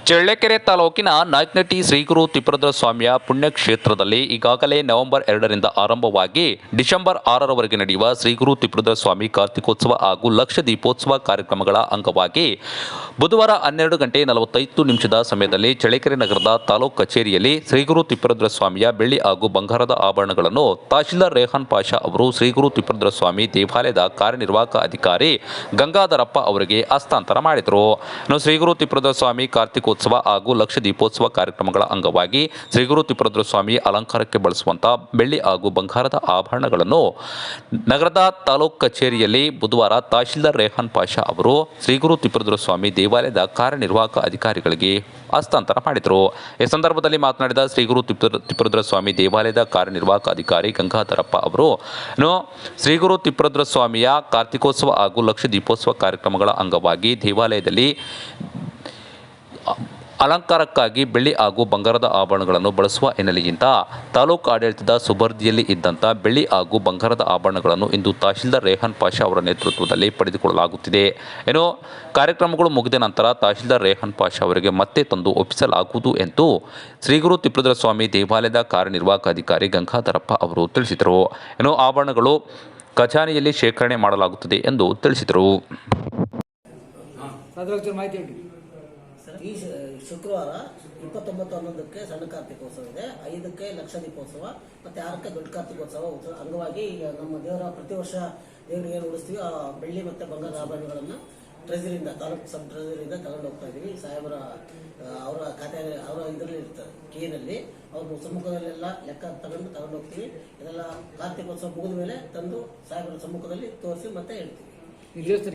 ಚಳ್ಳಕೆರೆ ತಾಲೂಕಿನ ನಾಯಕನಹಟ್ಟಿ ಶ್ರೀ ಗುರು ತಿಪ್ಪರದ್ರ ಸ್ವಾಮಿಯ ಪುಣ್ಯಕ್ಷೇತ್ರದಲ್ಲಿ ಈಗಾಗಲೇ ನವೆಂಬರ್ 2ರಿಂದ ಆರಂಭವಾಗಿ ಡಿಸೆಂಬರ್ 6ರವರೆಗೆ ನಡೆಯುವ ಶ್ರೀ ಗುರು ತಿಪ್ಪರದ್ರ ಸ್ವಾಮಿ ಕಾರ್ತಿಕೋತ್ಸವ ಹಾಗೂ ಲಕ್ಷ ದೀಪೋತ್ಸವ ಕಾರ್ಯಕ್ರಮಗಳ ಅಂಗವಾಗಿ ಬುಧವಾರ 12:45 ಸಮಯದಲ್ಲಿ ಚಳ್ಳಕೆರೆ ನಗರದ ತಾಲೂಕು ಕಚೇರಿಯಲ್ಲಿ ಶ್ರೀ ಗುರು ತಿಪ್ಪರದ್ರ ಸ್ವಾಮಿಯ ಬೆಳ್ಳಿ ಹಾಗೂ ಬಂಗಾರದ ಆಭರಣಗಳನ್ನು ತಹಶೀಲ್ದಾರ್ ರೇಹಾನ್ ಪಾಷಾ ಅವರು ಶ್ರೀ ಗುರು ತಿಪ್ಪರದ್ರ ಸ್ವಾಮಿ ದೇವಾಲಯದ ಕಾರ್ಯನಿರ್ವಾಹಕ ಅಧಿಕಾರಿ ಗಂಗಾಧರಪ್ಪ ಅವರಿಗೆ ಹಸ್ತಾಂತರ ಮಾಡಿದರು. ಶ್ರೀ ಗುರು ತಿಪ್ಪರದ್ರ ಸ್ವಾಮಿ ಕಾರ್ತಿಕೋತ್ಸವ ಹಾಗೂ ಲಕ್ಷ ದೀಪೋತ್ಸವ ಕಾರ್ಯಕ್ರಮಗಳ ಅಂಗವಾಗಿ ಶ್ರೀ ಗುರು ತಿಪ್ಪರದ್ರ ಸ್ವಾಮಿ ಅಲಂಕಾರಕ್ಕೆ ಬಳಸುವಂತಹ ಬೆಳ್ಳಿ ಹಾಗೂ ಬಂಗಾರದ ಆಭರಣಗಳನ್ನು ನಗರದ ತಾಲೂಕು ಕಚೇರಿಯಲ್ಲಿ ಬುಧವಾರ ತಹಶೀಲ್ದಾರ್ ರೇಹಾನ್ ಪಾಷಾ ಅವರು ಶ್ರೀ ಗುರು ತಿಪ್ಪರದ್ರ ಸ್ವಾಮಿ ದೇವಾಲಯದ ಕಾರ್ಯನಿರ್ವಾಹಕ ಅಧಿಕಾರಿಗಳಿಗೆ ಹಸ್ತಾಂತರ ಮಾಡಿದರು. ಈ ಸಂದರ್ಭದಲ್ಲಿ ಮಾತನಾಡಿದ ಶ್ರೀ ಗುರು ತಿಪ್ಪರದ್ರ ಸ್ವಾಮಿ ದೇವಾಲಯದ ಕಾರ್ಯನಿರ್ವಾಹಕ ಅಧಿಕಾರಿ ಗಂಗಾಧರಪ್ಪ ಅವರು ಶ್ರೀ ಗುರು ತಿಪ್ಪರದ್ರ ಸ್ವಾಮಿಯ ಕಾರ್ತಿಕೋತ್ಸವ ಹಾಗೂ ಲಕ್ಷ ದೀಪೋತ್ಸವ ಕಾರ್ಯಕ್ರಮಗಳ ಅಂಗವಾಗಿ ದೇವಾಲಯದಲ್ಲಿ ಅಲಂಕಾರಕ್ಕಾಗಿ ಬೆಳ್ಳಿ ಹಾಗೂ ಬಂಗಾರದ ಆಭರಣಗಳನ್ನು ಬಳಸುವ ಹಿನ್ನೆಲೆಯಿಂದ ತಾಲೂಕು ಆಡಳಿತದ ಸುಪರ್ದಿಯಲ್ಲಿ ಇದ್ದಂಥ ಬೆಳ್ಳಿ ಹಾಗೂ ಬಂಗಾರದ ಆಭರಣಗಳನ್ನು ಇಂದು ತಹಶೀಲ್ದಾರ್ ರೇಹಾನ್ ಪಾಷಾ ಅವರ ನೇತೃತ್ವದಲ್ಲಿ ಪಡೆದುಕೊಳ್ಳಲಾಗುತ್ತಿದೆ. ಕಾರ್ಯಕ್ರಮಗಳು ಮುಗಿದ ನಂತರ ತಹಶೀಲ್ದಾರ್ ರೇಹಾನ್ ಪಾಷಾ ಅವರಿಗೆ ಮತ್ತೆ ತಂದು ಒಪ್ಪಿಸಲಾಗುವುದು ಎಂದು ಶ್ರೀ ಗುರು ತಿಪ್ಪರದ್ರ ಸ್ವಾಮಿ ದೇವಾಲಯದ ಕಾರ್ಯನಿರ್ವಾಹಕ ಅಧಿಕಾರಿ ಗಂಗಾಧರಪ್ಪ ಅವರು ತಿಳಿಸಿದರು. ಆಭರಣಗಳು ಖಜಾನೆಯಲ್ಲಿ ಶೇಖರಣೆ ಮಾಡಲಾಗುತ್ತದೆ ಎಂದು ತಿಳಿಸಿದರು. ಈ ಶುಕ್ರವಾರ 29/11ಕ್ಕೆ ಸಣ್ಣ ಕಾರ್ತಿಕೋತ್ಸವ ಇದೆ, 5ಕ್ಕೆ ಲಕ್ಷ ದೀಪೋತ್ಸವ ಮತ್ತು 6ಕ್ಕೆ ದೊಡ್ಡ ಕಾರ್ತಿಕೋತ್ಸವ ಅಂಗವಾಗಿ ಈಗ ನಮ್ಮ ದೇವರ ಪ್ರತಿ ವರ್ಷ ದೇವರಿಗೆ ಏನು ಉಡಿಸ್ತೀವಿ ಆ ಬೆಳ್ಳಿ ಮತ್ತು ಬಂಗಾರದ ಆಭರಣಗಳನ್ನು ಟ್ರೆಜರಿಯಿಂದ ತಾಲೂಕು ಸಬ್ ಟ್ರೆಜರಿಯಿಂದ ತಗೊಂಡು ಹೋಗ್ತಾ ಇದ್ದೀವಿ. ಸಾಹೇಬರ ಅವರ ಖಾತೆ ಅವರ ಇದರಲ್ಲಿ ಇರ್ತಾರೆ ಕೀನಲ್ಲಿ ಅವ್ರ ಸಮ್ಮುಖದಲ್ಲೆಲ್ಲ ಲೆಕ್ಕ ತಗೊಂಡು ಹೋಗ್ತೀವಿ. ಇದೆಲ್ಲ ಕಾರ್ತಿಕೋತ್ಸವ ಮುಗಿದ ಮೇಲೆ ತಂದು ಸಾಹೇಬರ ಸಮ್ಮುಖದಲ್ಲಿ ತೋರಿಸಿ ಮತ್ತೆ ಹೇಳ್ತೀವಿ.